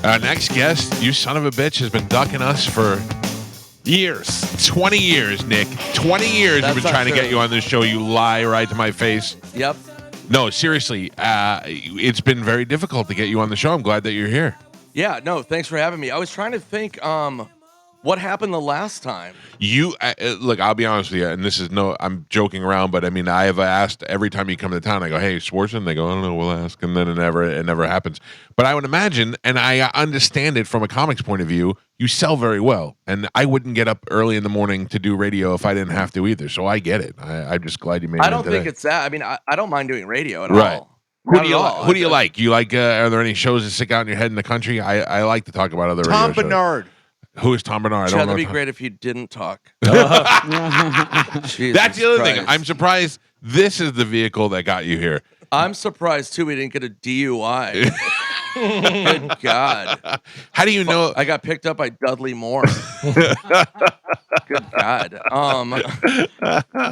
Our next guest, you son of a bitch, has been ducking us for years. 20 years, Nick. 20 years we've been trying to get you on this show. You lie right to my face. Yep. No, seriously. It's been very difficult to get you on the show. I'm glad that you're here. Yeah, no, thanks for having me. I was trying to think what happened the last time. Look, I'll be honest with you, and this is I'm joking around, but I mean, I have asked every time you come to town, I go, hey, Swardson? They go, I don't know, we'll ask, and then it never happens. But I would imagine, and I understand it from a comics point of view, you sell very well, and I wouldn't get up early in the morning to do radio if I didn't have to either, so I get it. I'm just glad you made it I don't today. think it's that. I mean, I don't mind doing radio at right. all. Who do you like? You like, are there any shows that stick out in your head in the country? I like to talk about other radio shows. Tom Bernard. Who is Tom Bernard? That'd be great if you didn't talk. That's the other thing. I'm surprised this is the vehicle that got you here. I'm surprised, too, we didn't get a DUI. Good God. How do you know? I got picked up by Dudley Moore. Good God.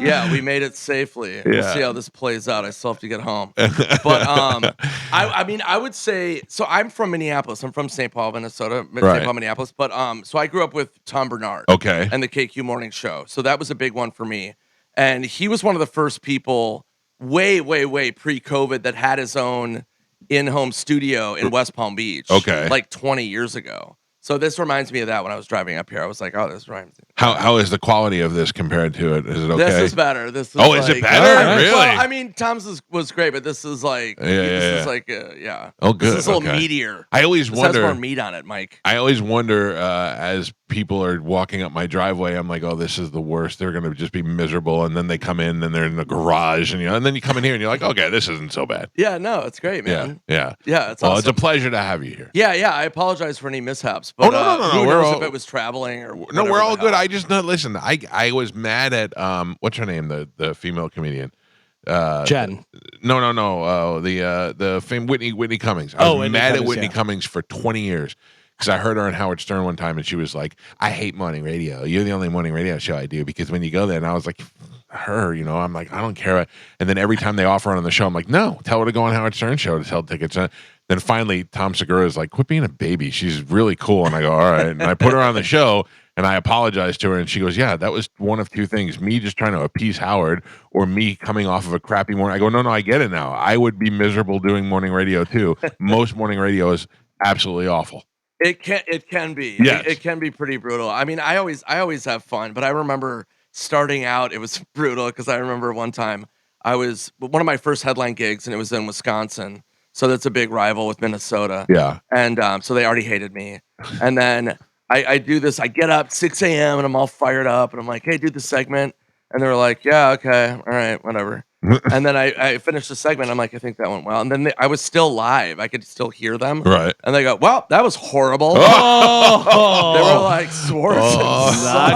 Yeah, we made it safely. We'll see how this plays out. I still have to get home. But I mean, I would say, so I'm from Minneapolis. I'm from St. Paul, Minnesota, St. Paul, Minneapolis. But so I grew up with Tom Bernard. Okay. And the KQ Morning Show. So that was a big one for me. And he was one of the first people way pre-COVID that had his own in-home studio in West Palm Beach. Okay. Like 20 years ago. So this reminds me of that when I was driving up here. I was like, oh, this reminds me. How is the quality of this compared to it? Is it okay? This is better. This is is it better? Really? Well, I mean, Tom's was great, but this is like, this is like, Oh, good. This is a little meatier. I always wonder. Has more meat on it, Mike. I always wonder as people are walking up my driveway, I'm like, oh, this is the worst. They're going to just be miserable. And then they come in and they're in the garage, and then you come in here and you're like, okay, this isn't so bad. Yeah, no, it's great, man. Yeah. It's awesome. It's a pleasure to have you here. Yeah. I apologize for any mishaps. But, no. Who knows if it was traveling or no, we're all good. I just listen. I was mad at what's her name, the female comedian. Jen. No. The fame Whitney Cummings. I was mad at Whitney Cummings for 20 years because I heard her on Howard Stern one time and she was like, I hate morning radio. You're the only morning radio show I do because when you go there, and I was like, her, I'm like, I don't care. And then every time they offer her on the show, I'm like, no, tell her to go on Howard Stern show to sell tickets. Then finally, Tom Segura is like, quit being a baby. She's really cool. And I go, all right. And I put her on the show and I apologized to her. And she goes, yeah, that was one of two things. Me just trying to appease Howard or me coming off of a crappy morning. I go, no, I get it now. I would be miserable doing morning radio too. Most morning radio is absolutely awful. It can be. Yes. It can be pretty brutal. I mean, I always have fun, but I remember starting out, it was brutal because I remember one time I was one of my first headline gigs and it was in Wisconsin. So that's a big rival with Minnesota. Yeah. And so they already hated me. And then I do this. I get up 6 a.m. and I'm all fired up. And I'm like, hey, do the segment. And they were like, yeah, okay. All right, whatever. And then I finished the segment. I'm like, I think that went well. And then I was still live. I could still hear them. Right. And they go, well, that was horrible. Oh. They were like, Swardson.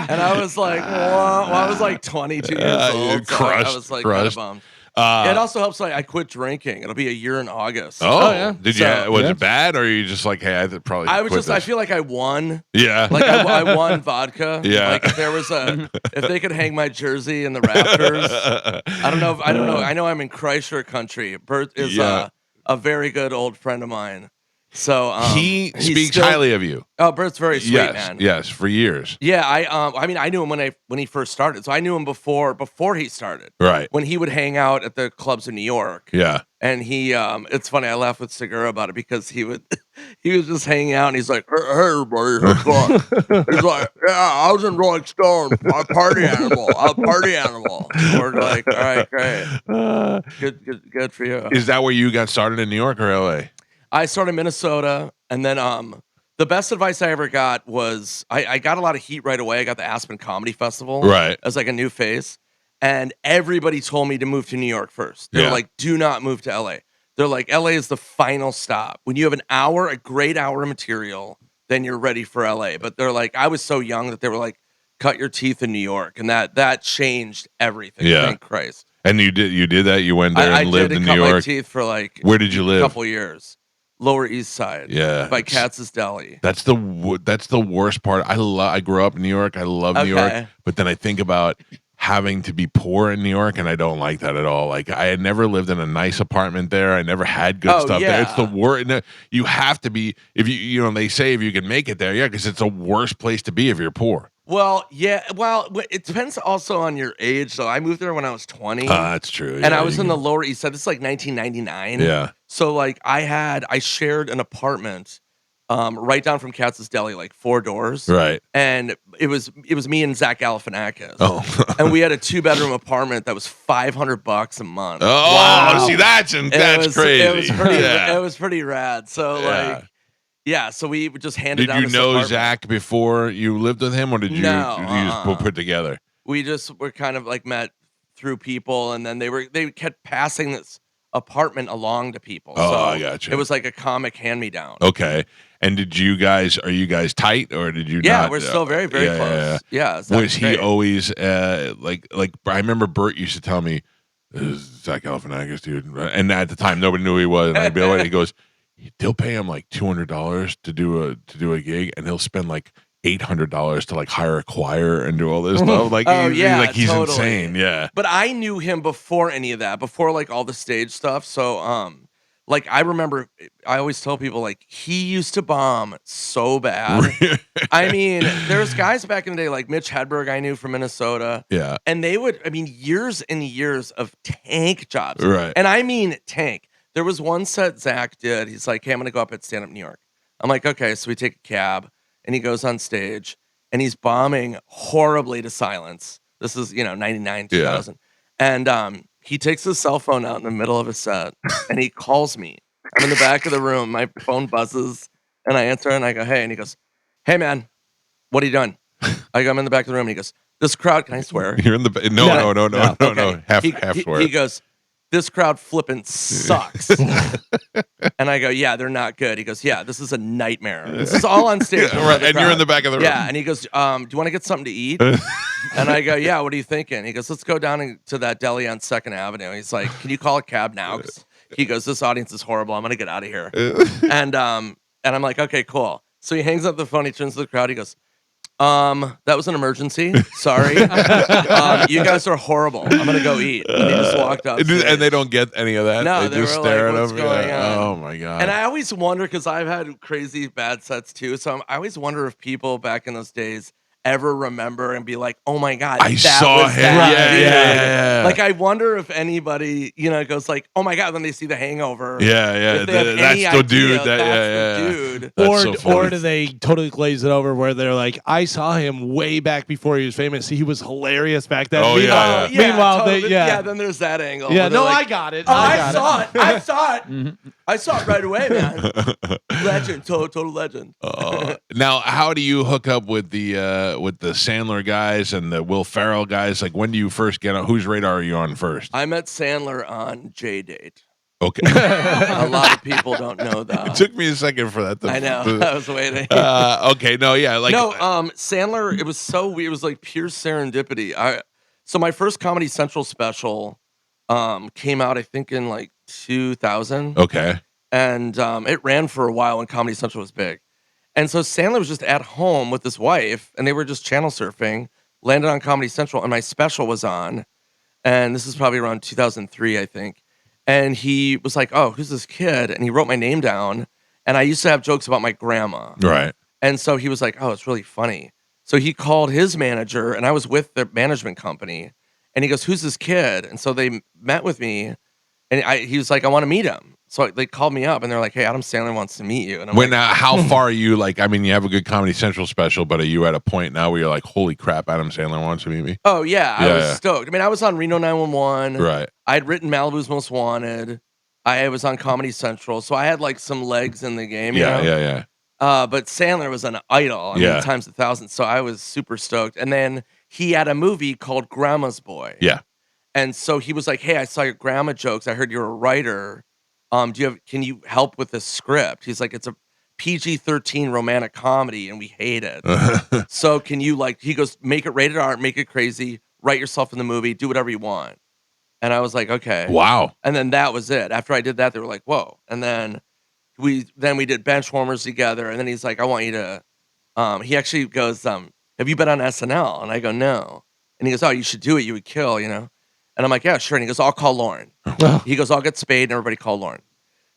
And I was like, well, I was like 22 years old. So I was like, kind of bummed. It also helps. Like I quit drinking. It'll be a year in August. Oh yeah. Did you? Was it bad, or are you just like, hey, I probably? I was just. I feel like I won. Yeah. Like I won vodka. Yeah. Like if there was if they could hang my jersey in the rafters. I don't know. I know I'm in Kreischer country. Bert is a very good old friend of mine. So he speaks highly of you. Oh, Bert's very sweet, man. Yes, for years. Yeah, I mean, I knew him when he first started. So I knew him before he started. Right. When he would hang out at the clubs in New York. Yeah. And he, it's funny. I laugh with Segura about it because he was just hanging out and he's like, "Hey, everybody, what's going?" He's like, "Yeah, I was in Rolling Stone. I'm a party animal. We're like, all right, great, good for you. Is that where you got started in New York or LA? I started in Minnesota, and then the best advice I ever got was I got a lot of heat right away. I got the Aspen Comedy Festival, right, as like a new face, and everybody told me to move to New York first. They're like, do not move to LA. They're like, LA is the final stop. When you have a great hour of material, then you're ready for LA. But they're like, I was so young that they were like, cut your teeth in New York, and that changed everything. Yeah. Thank Christ. And you did that. You went there and lived in New York. I cut my teeth for like. Where did you live? A couple years. Lower East Side, by Katz's Deli. That's the worst part. I grew up in New York. I love New York, but then I think about having to be poor in New York, and I don't like that at all. Like, I had never lived in a nice apartment there. I never had good stuff there. It's the worst. You have to be, if they say if you can make it there, because it's the worst place to be if you're poor. Well, yeah. Well, it depends also on your age. So I moved there when I was 20. That's true. And I was in the Lower East Side. This is like 1999. Yeah. So like I shared an apartment right down from Katz's Deli, like 4 doors. Right. And it was me and Zach Galifianakis. Oh. And we had a 2-bedroom apartment that was $500 a month. Oh, wow. See, that's crazy. It was pretty rad. So so we just handed down. Did you know Zach before you lived with him, or did you just put together? We just were kind of like met through people, and then they kept passing this apartment along to people. Oh, so I got you. It was like a comic hand-me-down. Okay. And are you guys tight, or did you Yeah, not? we're still very, very close. Yeah. Was he always like I remember Bert used to tell me, "This is Zach Galifianakis, dude." And at the time nobody knew who he was. And I'd be like, he goes, they'll pay him like $200 to do a gig, and he'll spend like $800 to like hire a choir and do all this stuff. Like, he's totally insane. Yeah. But I knew him before any of that, before like all the stage stuff. So, like I remember, I always tell people like he used to bomb so bad. I mean, there's guys back in the day like Mitch Hedberg I knew from Minnesota. Yeah. And they would, years and years of tank jobs. Right. And I mean tank. There was one set Zach did. He's like, hey, I'm going to go up at Stand Up New York. I'm like, okay. So we take a cab, and he goes on stage, and he's bombing horribly to silence. This is, 99, 2000. Yeah. And he takes his cell phone out in the middle of a set, and he calls me. I'm in the back of the room. My phone buzzes, and I answer, and I go, hey. And he goes, hey, man, what are you doing? I go, I'm in the back of the room, and he goes, this crowd, can I swear? You're in the no. Okay. Half swear. He goes, this crowd flipping sucks. And I go, yeah, they're not good. He goes, yeah, this is a nightmare. This is all on stage. Right, and you're in the back of the room. Yeah, and he goes, do you want to get something to eat? And I go, yeah, what are you thinking? He goes, let's go down to that deli on 2nd Avenue. He's like, can you call a cab now? He goes, this audience is horrible. I'm going to get out of here. And I'm like, okay, cool. So he hangs up the phone. He turns to the crowd. He goes, that was an emergency. Sorry. You guys are horrible. I'm going to go eat. And he just walked up. And they don't get any of that? No, they just stare like, at what's him. going on? Oh, my God. And I always wonder, because I've had crazy bad sets too, so I always wonder if people back in those days ever remember and be like, oh my God, I saw him. Yeah. Like, I wonder if anybody, goes like, oh my God, when they see The Hangover. Yeah. That's the dude. That's the dude. Or do they totally glaze it over where they're like, I saw him way back before he was famous. He was hilarious back then. Meanwhile, totally. Then there's that angle. Yeah, no, like, I got it. I saw it. I saw it right away, man. Legend, total legend. Now, how do you hook up with the Sandler guys and the Will Ferrell guys? Like, when do you first get on? Whose radar are you on first? I met Sandler on J-Date. Okay. A lot of people don't know that. It took me a second for that. I know. I was waiting. Okay. No. Yeah. Like Sandler. It was so weird. It was like pure serendipity. So my first Comedy Central special came out, I think, in like 2000. Okay. And it ran for a while when Comedy Central was big. And so Sandler was just at home with his wife, and they were just channel surfing, landed on Comedy Central, and my special was on. And this is probably around 2003, I think. And he was like, oh, who's this kid? And he wrote my name down. And I used to have jokes about my grandma. Right. And so he was like, oh, it's really funny. So he called his manager, and I was with the management company. And he goes, who's this kid? And so they met with me. And he was like, I want to meet him. So they called me up, and they're like, hey, Adam Sandler wants to meet you. And I'm how far are you? Like, I mean, you have a good Comedy Central special, but are you at a point now where you're like, holy crap, Adam Sandler wants to meet me? Oh, yeah. I was stoked. I mean, I was on Reno 911. Right. I had written Malibu's Most Wanted. I was on Comedy Central. So I had like some legs in the game. Yeah. But Sandler was an idol. I mean, times 1,000. So I was super stoked. And then he had a movie called Grandma's Boy. Yeah. And so he was like, hey, I saw your grandma jokes. I heard you're a writer. Can you help with the script? He's like, it's a PG-13 romantic comedy and we hate it. So can you he goes, make it rated R, make it crazy, write yourself in the movie, do whatever you want. And I was like, okay. Wow. And then that was it. After I did that, they were like, whoa. And then we did Benchwarmers together. And then he's like, I want you to, he actually goes, have you been on SNL? And I go, no. And he goes, oh, you should do it. You would kill, you know? And I'm like, yeah, sure. And he goes, I'll call Lauren. He goes, I'll get spayed and everybody call Lauren.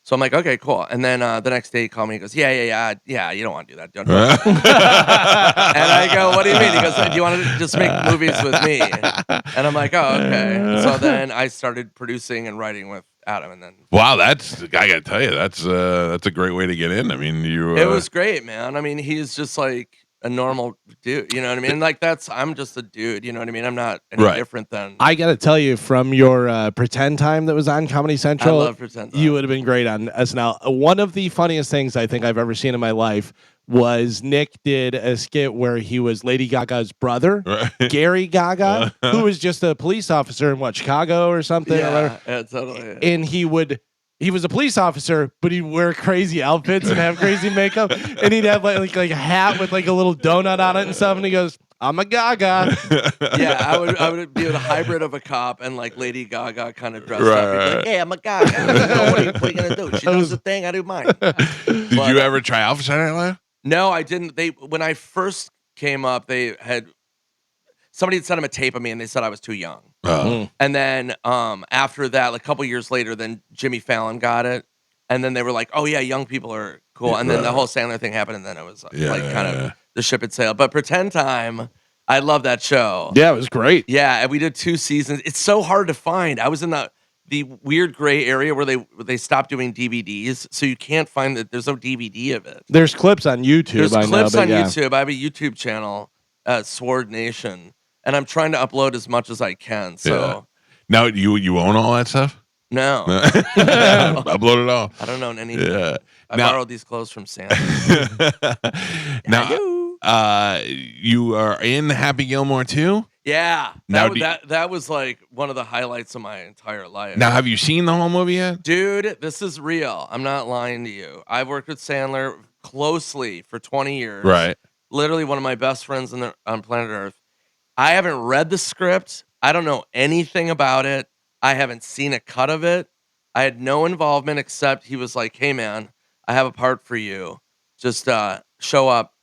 So I'm like, okay, cool. And then the next day he called me. He goes, yeah, you don't want to do that. Don't do it. And I go, what do you mean? He goes, do you want to just make movies with me? And I'm like, oh, okay. So then I started producing and writing with Adam. And then wow, I gotta tell you, that's a great way to get in. I mean, it was great, man. I mean, he's just like a normal dude, you know what I mean? Like I'm just a dude, you know what I mean? I'm not any different than. I gotta tell you, from your pretend time that was on Comedy Central, I love pretend time. You would have been great on SNL. One of the funniest things I think I've ever seen in my life was Nick did a skit where he was Lady Gaga's brother, Gary Gaga, who was just a police officer in Chicago or something. Yeah, totally. And he was a police officer, but he'd wear crazy outfits and have crazy makeup. And he'd have like a hat with like a little donut on it and stuff. And he goes, I'm a Gaga. Yeah, I would be a hybrid of a cop and like Lady Gaga kind of dressed up. He'd be like, hey, I'm a Gaga. What are you going to do? She does the thing, I do mine. Did you ever try out for Saturday Night Live? No, I didn't. When I first came up, somebody had sent them a tape of me and they said I was too young. And then after that, like a couple years later, then Jimmy Fallon got it. And then they were like, oh, yeah, young people are cool. And then the whole Sandler thing happened. And then it was kind of the ship had sailed. But Pretend Time, I love that show. Yeah, it was great. Yeah, and we did 2 seasons. It's so hard to find. I was in the weird gray area where they stopped doing DVDs. So you can't find that. There's no DVD of it. There's clips on YouTube. There's clips on YouTube. I have a YouTube channel, Sword Nation. And I'm trying to upload as much as I can. So now you own all that stuff? No. Upload it all. I don't own anything. Yeah. I borrowed these clothes from Santa. Now, you are in Happy Gilmore too? Yeah. That was like one of the highlights of my entire life. Now, have you seen the whole movie yet? Dude, this is real. I'm not lying to you. I've worked with Sandler closely for 20 years. Right. Literally one of my best friends on planet Earth. I haven't read the script. I don't know anything about it. I haven't seen a cut of it. I had no involvement except he was like, hey, man, I have a part for you. Just show up,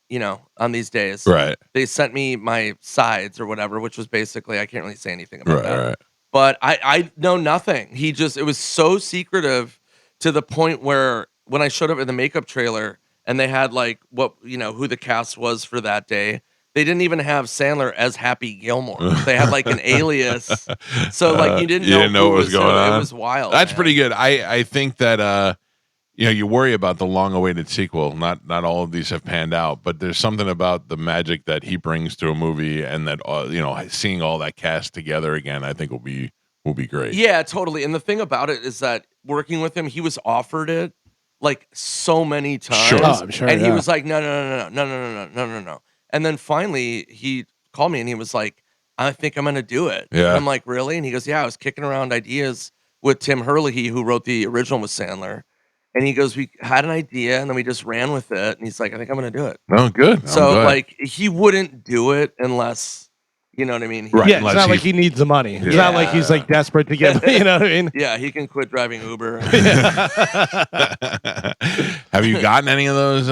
on these days. Right. They sent me my sides or whatever, which was basically, I can't really say anything about that. Right. But I know nothing. It was so secretive to the point where when I showed up in the makeup trailer and they had like who the cast was for that day, they didn't even have Sandler as Happy Gilmore. They had like an alias. So like you didn't know what was going on. It was wild. That's pretty good. I think that you worry about the long-awaited sequel. Not all of these have panned out, but there's something about the magic that he brings to a movie, and that seeing all that cast together again, I think will be great. Yeah, totally. And the thing about it is that working with him, he was offered it like so many times. Sure. Oh, I'm sure, and he was like, no. And then finally he called me and he was like, I think I'm going to do it. Yeah. And I'm like, really? And he goes, yeah, I was kicking around ideas with Tim Herlihy, who wrote the original with Sandler. And he goes, we had an idea and then we just ran with it. And he's like, I think I'm going to do it. Oh, good. So like he wouldn't do it unless, you know what I mean? Right. Yeah, it's not like he needs the money. It's not like he's like desperate to get, you know what I mean? Yeah, he can quit driving Uber. Have you gotten any of those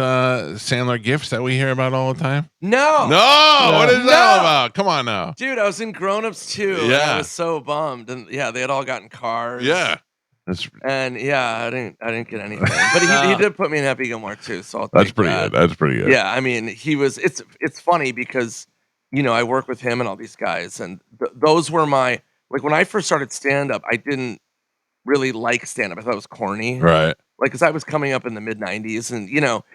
Sandler gifts that we hear about all the time? No. What is that all about? Come on now. Dude, I was in Grown Ups too. Yeah. And I was so bummed. And yeah, they had all gotten cars. Yeah. And yeah, I didn't get anything. But he did put me in Happy Gilmore too. So that's pretty good. That's pretty good. Yeah, I mean, it's funny because I work with him and all these guys, and those were my, like, when I first started stand-up, I didn't really like stand-up. I thought it was corny. Right. Like, because I was coming up in the mid-'90s, and,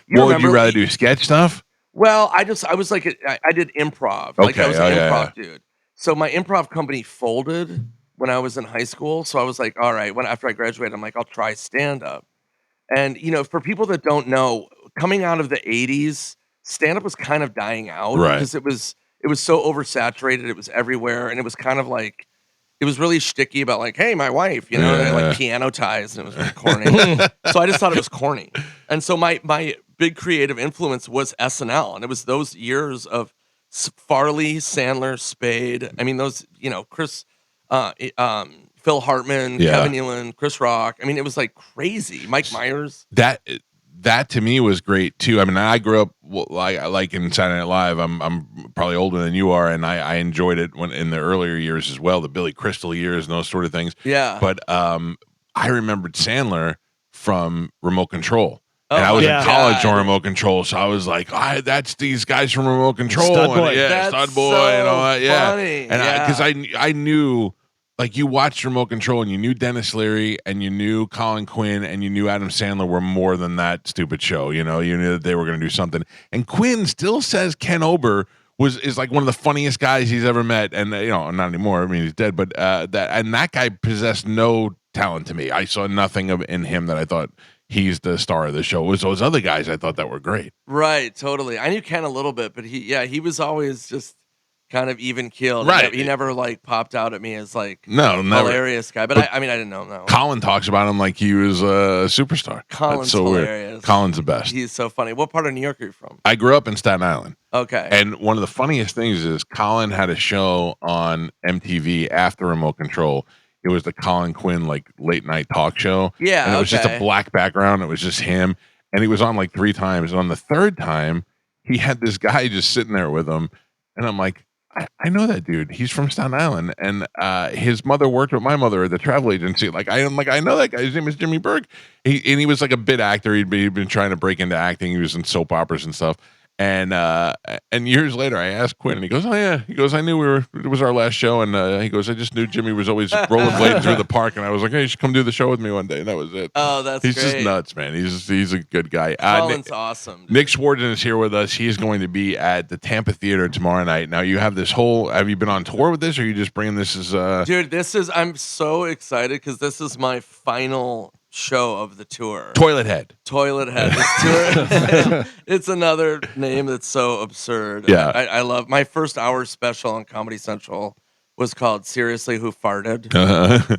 would you rather do sketch stuff? Well, I was like, I did improv. Like, I was an improv dude. So my improv company folded when I was in high school, so I was like, all right, after I graduated, I'm like, I'll try stand-up. And, for people that don't know, coming out of the 80s, stand-up was kind of dying out. Right. Because it was so oversaturated. It was everywhere. And it was kind of like, it was really shticky about like, hey, my wife, and like piano ties. And it was really corny. So I just thought it was corny. And so my big creative influence was SNL. And it was those years of Farley, Sandler, Spade. I mean, those, Chris, Phil Hartman, Kevin Nealon, Chris Rock. I mean, it was like crazy. Mike Myers. that to me was great too. I mean, I grew up like in Saturday Night Live. I'm probably older than you are, and I enjoyed it when in the earlier years as well, the Billy Crystal years and those sort of things. Yeah. But I remembered Sandler from Remote Control. And I was in college on Remote Control, so I was like, that's these guys from Remote Control. Stud Boy. Stud Boy and all that. Yeah. Funny. And because I knew, like, you watched Remote Control and you knew Dennis Leary and you knew Colin Quinn and you knew Adam Sandler were more than that stupid show. You know, you knew that they were going to do something. And Quinn still says Ken Ober is like one of the funniest guys he's ever met. And, you know, not anymore. I mean, he's dead. But that guy possessed no talent to me. I saw nothing in him that I thought he's the star of the show. It was those other guys I thought that were great. Right, totally. I knew Ken a little bit, but he was always just kind of even keeled. Right. He never like popped out at me as like never. Hilarious guy. But I mean, I didn't know. No. Colin talks about him like he was a superstar. Colin's That's so hilarious. Weird. Colin's the best. He's so funny. What part of New York are you from? I grew up in Staten Island. Okay. And one of the funniest things is Colin had a show on MTV after Remote Control. It was the Colin Quinn like late night talk show. Yeah. And it was just a black background. It was just him. And he was on like 3 times. And on the 3rd time, he had this guy just sitting there with him. And I'm like, I know that dude. He's from Staten Island. And his mother worked with my mother at the travel agency. I know that guy. His name is Jimmy Berg. He was like a bit actor. He'd been trying to break into acting. He was in soap operas and stuff. And years later, I asked Quinn, and he goes, "Oh yeah," he goes, "I knew it was our last show," and he goes, "I just knew Jimmy was always rollerblading through the park," and I was like, "Hey, you should come do the show with me one day," and that was it. Oh, that's he's great. Just nuts, man. He's a good guy. Colin's awesome. Dude. Nick Swardson is here with us. He's going to be at the Tampa Theater tomorrow night. Now you have this whole. Have you been on tour with this, or are you just bringing this as? Dude, I'm so excited because this is my final show of the tour. Toilet Head. This tour. It's another name that's so absurd. Yeah. I love my first hour special on Comedy Central was called Seriously Who Farted?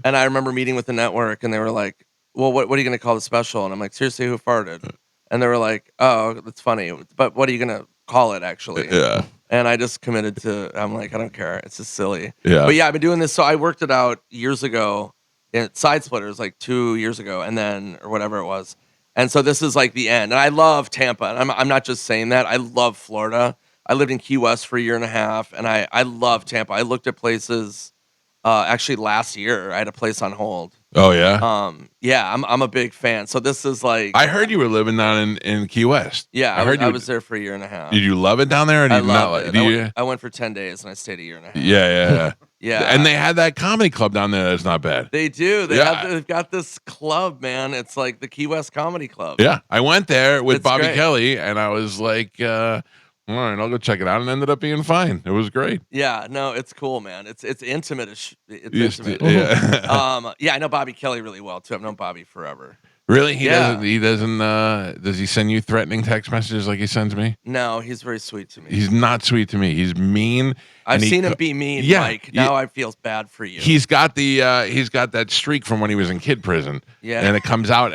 And I remember meeting with the network and they were like, well, what are you going to call the special? And I'm like, Seriously Who Farted? And they were like, oh, that's funny. But what are you going to call it actually? Yeah. And I just committed to, I'm like, I don't care. It's just silly. Yeah. But yeah, I've been doing this. So I worked it out years ago. Side Splitters like 2 years ago, and then or whatever it was, and so this is like the end. And I love Tampa. And I'm not just saying that. I love Florida. I lived in Key West for a year and a half, and I love Tampa. I looked at places. Actually, last year I had a place on hold. Oh yeah. Yeah, I'm a big fan. So this is like I heard you were living down in Key West. Yeah, I was there for a year and a half. Did you love it down there? Or did I you not loved like it. I went for 10 days and I stayed a year and a half. Yeah. Yeah. And they had that comedy club down there that's not bad. They do. They've got this club, man. It's like the Key West Comedy Club. Yeah. I went there with Bobby great. Kelly and I was like, all right, I'll go check it out, and ended up being fine. It was great. Yeah, no, it's cool, man. It's intimate. It's intimate. Yeah. Yeah, I know Bobby Kelly really well too. I've known Bobby forever. Really? He doesn't does he send you threatening text messages like he sends me? No, he's very sweet to me. He's not sweet to me. He's mean. I've seen him be mean, Mike. Now I feel bad for you. He's got that streak from when he was in kid prison. Yeah. And it comes out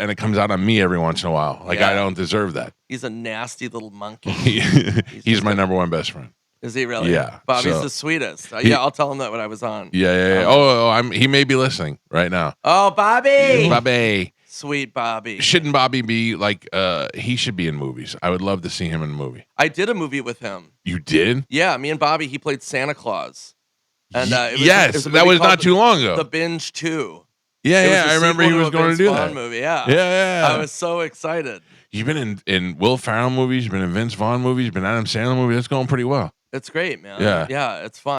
on me every once in a while. Like I don't deserve that. He's a nasty little monkey. He's my number one best friend. Is he really? Yeah. Bobby's the sweetest. Yeah, I'll tell him that when I was on. Yeah. He may be listening right now. Oh, Bobby. Bobby. Sweet Bobby. Shouldn't Bobby be like he should be in movies? I would love to see him in a movie. I did a movie with him. You did? Yeah, me and Bobby, he played Santa Claus. And that was not too long ago. The Binge 2. Yeah, I remember he was going to do that movie. Yeah. I was so excited. You've been in Will Ferrell movies, you've been in Vince Vaughn movies, you've been in Adam Sandler movies. That's going pretty well. It's great, man. Yeah, it's fun.